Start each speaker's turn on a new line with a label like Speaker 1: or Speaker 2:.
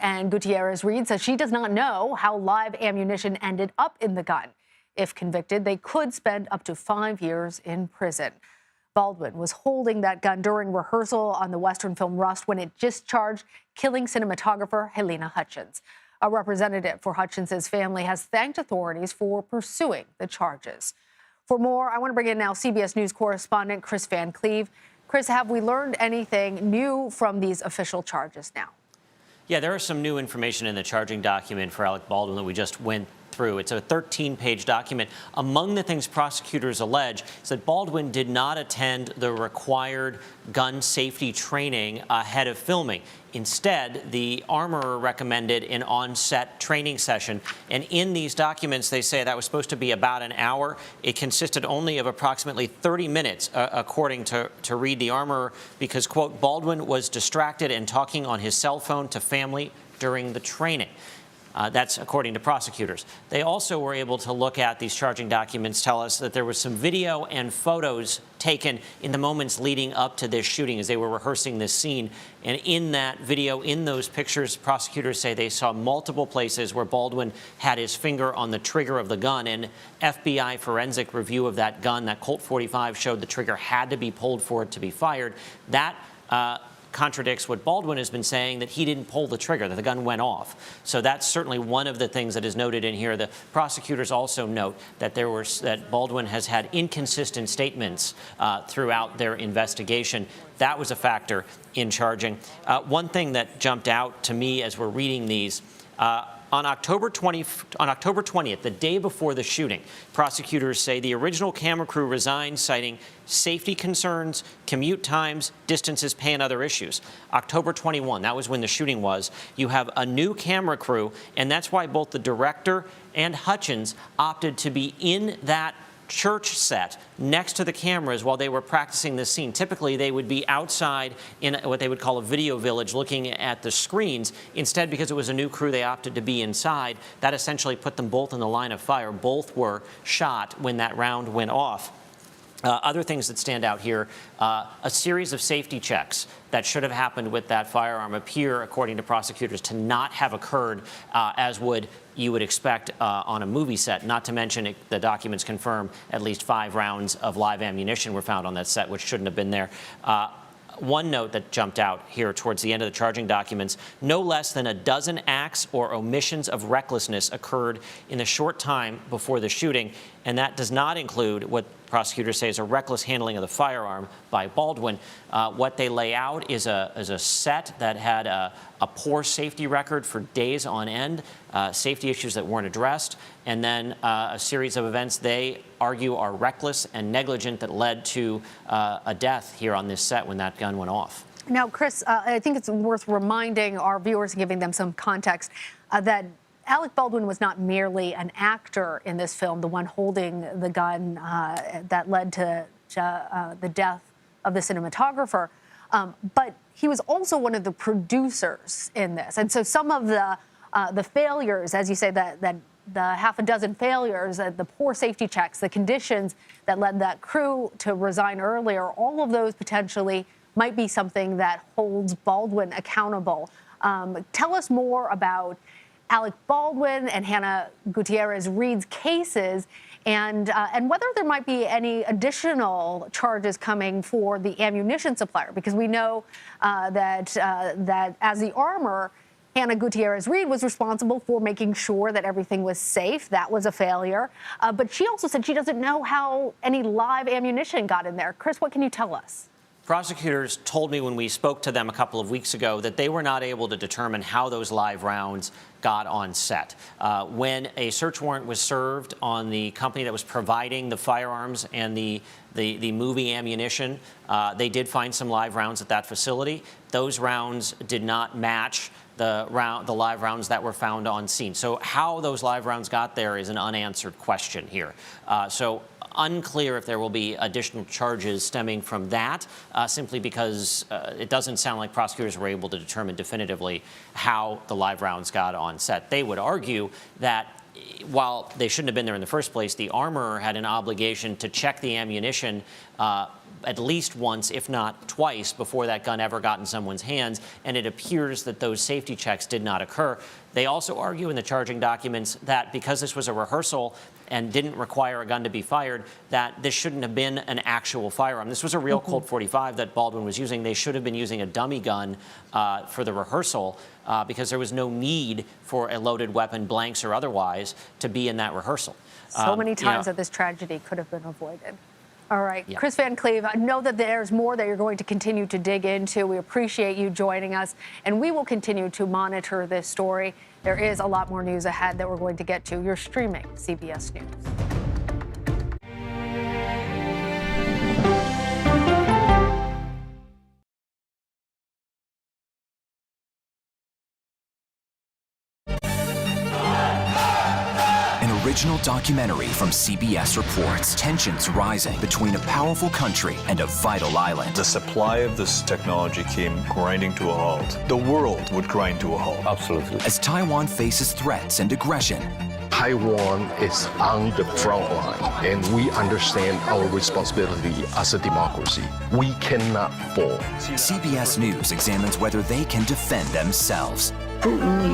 Speaker 1: and Gutierrez-Reed says she does not know how live ammunition ended up in the gun. If convicted, they could spend up to 5 years in prison. Baldwin was holding that gun during rehearsal on the Western film Rust when it discharged, killing cinematographer Halyna Hutchins. A representative for Hutchins's family has thanked authorities for pursuing the charges. For more, I want to bring in now CBS News correspondent Chris Van Cleve. Chris, have we learned anything new from these official charges now?
Speaker 2: Yeah, there is some new information in the charging document for Alec Baldwin that we just went through. It's a 13-page document. Among the things prosecutors allege is that Baldwin did not attend the required gun safety training ahead of filming. Instead, the armorer recommended an on-set training session. And in these documents, they say that was supposed to be about an hour. It consisted only of approximately 30 minutes, according to Reed, the armorer, because, quote, Baldwin was distracted and talking on his cell phone to family during the training. That's according to prosecutors. They also were able to look at these charging documents, tell us that there was some video and photos taken in the moments leading up to this shooting as they were rehearsing this scene. And in that video, in those pictures, prosecutors say they saw multiple places where Baldwin had his finger on the trigger of the gun. And FBI forensic review of that gun, that Colt 45, showed the trigger had to be pulled for it to be fired. That contradicts what Baldwin has been saying, that he didn't pull the trigger, that the gun went off. So that's certainly one of the things that is noted in here. The prosecutors also note that that Baldwin has had inconsistent statements throughout their investigation. That was a factor in charging. One thing that jumped out to me as we're reading these, on October 20th, the day before the shooting, prosecutors say the original camera crew resigned, citing safety concerns, commute times, distances, pay, and other issues. October 21, that was when the shooting was. You have a new camera crew, and that's why both the director and Hutchins opted to be in that church set next to the cameras while they were practicing this scene. Typically, they would be outside in what they would call a video village looking at the screens. Instead, because it was a new crew, they opted to be inside. That essentially put them both in the line of fire. Both were shot when that round went off. Other things that stand out here, a series of safety checks that should have happened with that firearm appear, according to prosecutors, to not have occurred as you would expect on a movie set. Not to mention, the documents confirm at least 5 rounds of live ammunition were found on that set, which shouldn't have been there. One note that jumped out here towards the end of the charging documents, no less than a dozen acts or omissions of recklessness occurred in the short time before the shooting, and that does not include what prosecutors say is a reckless handling of the firearm by Baldwin. What they lay out is a set that had a poor safety record for days on end, safety issues that weren't addressed, and then a series of events they argue are reckless and negligent that led to a death here on this set when that gun went off.
Speaker 1: Now, Chris, I think it's worth reminding our viewers and giving them some context that Alec Baldwin was not merely an actor in this film, the one holding the gun that led to the death of the cinematographer, but he was also one of the producers in this. And so some of the failures, as you say, that the half a dozen failures, the poor safety checks, the conditions that led that crew to resign earlier, all of those potentially might be something that holds Baldwin accountable. Tell us more about Alec Baldwin and Halyna Gutierrez-Reed's cases, and whether there might be any additional charges coming for the ammunition supplier, because we know that as the armorer, Halyna Gutierrez-Reed was responsible for making sure that everything was safe. That was a failure. But she also said she doesn't know how any live ammunition got in there. Chris, what can you tell us?
Speaker 2: Prosecutors told me when we spoke to them a couple of weeks ago that they were not able to determine how those live rounds got on set. When a search warrant was served on the company that was providing the firearms and the movie ammunition, they did find some live rounds at that facility. Those rounds did not match the live rounds that were found on scene. So how those live rounds got there is an unanswered question here. So unclear if there will be additional charges stemming from that, simply because it doesn't sound like prosecutors were able to determine definitively how the live rounds got on set. They would argue that while they shouldn't have been there in the first place, the armorer had an obligation to check the ammunition at least once, if not twice, before that gun ever got in someone's hands, and it appears that those safety checks did not occur. They also argue in the charging documents that because this was a rehearsal and didn't require a gun to be fired, that this shouldn't have been an actual firearm. This was a real Colt 45 that Baldwin was using. They should have been using a dummy gun for the rehearsal because there was no need for a loaded weapon, blanks or otherwise, to be in that rehearsal.
Speaker 1: So many times that this tragedy could have been avoided. All right, yeah. Chris Van Cleve, I know that there's more that you're going to continue to dig into. We appreciate you joining us, and we will continue to monitor this story. There is a lot more news ahead that we're going to get to. You're streaming CBS News.
Speaker 3: Original documentary from CBS reports tensions rising between a powerful country and a vital island.
Speaker 4: The supply of this technology came grinding to a halt. The world would grind to a halt.
Speaker 5: Absolutely.
Speaker 3: As Taiwan faces threats and aggression,
Speaker 5: Taiwan is on the front line, and we understand our responsibility as a democracy. We cannot fall.
Speaker 3: CBS News examines whether they can defend themselves.